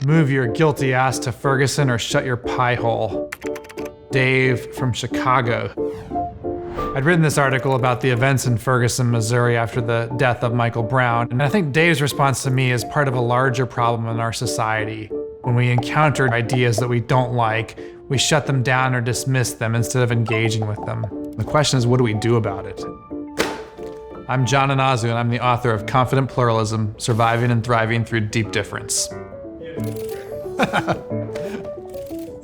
Move your guilty ass to Ferguson or shut your pie hole. Dave from Chicago. I'd written this article about the events in Ferguson, Missouri after the death of Michael Brown, and I think Dave's response to me is part of a larger problem in our society. When we encounter ideas that we don't like, we shut them down or dismiss them instead of engaging with them. The question is, what do we do about it? I'm John Inazu, and I'm the author of Confident Pluralism, Surviving and Thriving Through Deep Difference.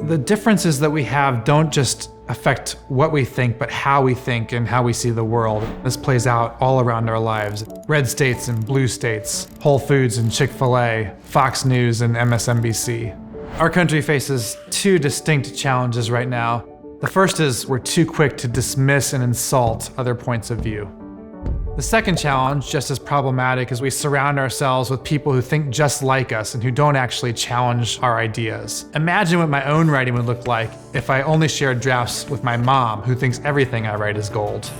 The differences that we have don't just affect what we think, but how we think and how we see the world. This plays out all around our lives. Red states and blue states, Whole Foods and Chick-fil-A, Fox News and MSNBC. Our country faces two distinct challenges right now. The first is we're too quick to dismiss and insult other points of view. The second challenge, just as problematic, is we surround ourselves with people who think just like us and who don't actually challenge our ideas. Imagine what my own writing would look like if I only shared drafts with my mom, who thinks everything I write is gold.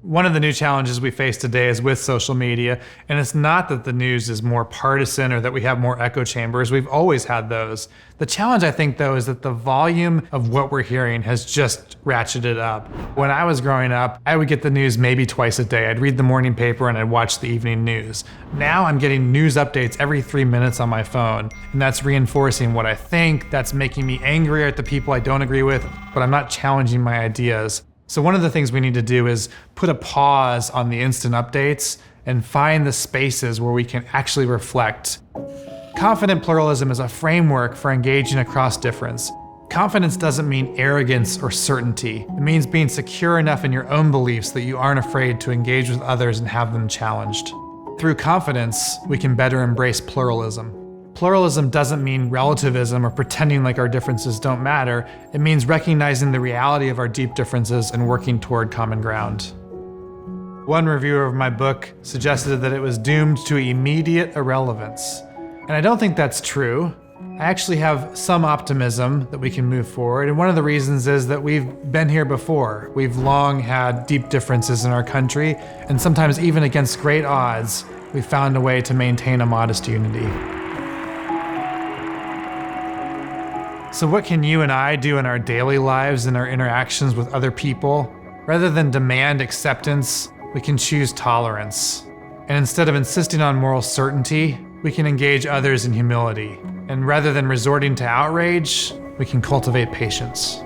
One of the new challenges we face today is with social media, and it's not that the news is more partisan or that we have more echo chambers. We've always had those. The challenge, I think, though, is that the volume of what we're hearing has just ratcheted up. When I was growing up, I would get the news maybe twice a day. I'd read the morning paper and I'd watch the evening news. Now I'm getting news updates every 3 minutes on my phone, and that's reinforcing what I think. That's making me angrier at the people I don't agree with, but I'm not challenging my ideas. So one of the things we need to do is put a pause on the instant updates and find the spaces where we can actually reflect. Confident pluralism is a framework for engaging across difference. Confidence doesn't mean arrogance or certainty. It means being secure enough in your own beliefs that you aren't afraid to engage with others and have them challenged. Through confidence, we can better embrace pluralism. Pluralism doesn't mean relativism or pretending like our differences don't matter. It means recognizing the reality of our deep differences and working toward common ground. One reviewer of my book suggested that it was doomed to immediate irrelevance. And I don't think that's true. I actually have some optimism that we can move forward. And one of the reasons is that we've been here before. We've long had deep differences in our country, and sometimes even against great odds, we've found a way to maintain a modest unity. So what can you and I do in our daily lives and our interactions with other people? Rather than demand acceptance, we can choose tolerance. And instead of insisting on moral certainty, we can engage others in humility. And rather than resorting to outrage, we can cultivate patience.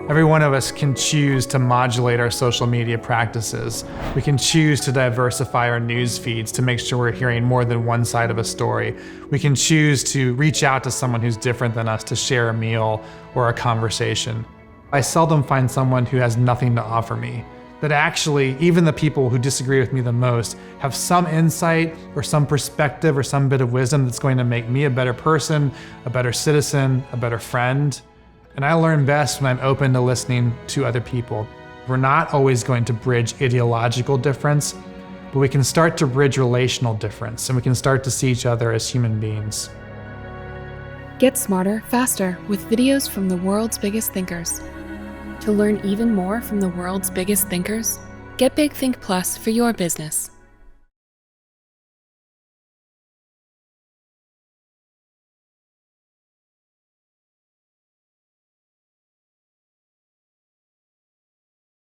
Every one of us can choose to modulate our social media practices. We can choose to diversify our news feeds to make sure we're hearing more than one side of a story. We can choose to reach out to someone who's different than us to share a meal or a conversation. I seldom find someone who has nothing to offer me. That actually, even the people who disagree with me the most have some insight or some perspective or some bit of wisdom that's going to make me a better person, a better citizen, a better friend. And I learn best when I'm open to listening to other people. We're not always going to bridge ideological difference, but we can start to bridge relational difference, and we can start to see each other as human beings. Get smarter, faster with videos from the world's biggest thinkers. To learn even more from the world's biggest thinkers, get Big Think Plus for your business.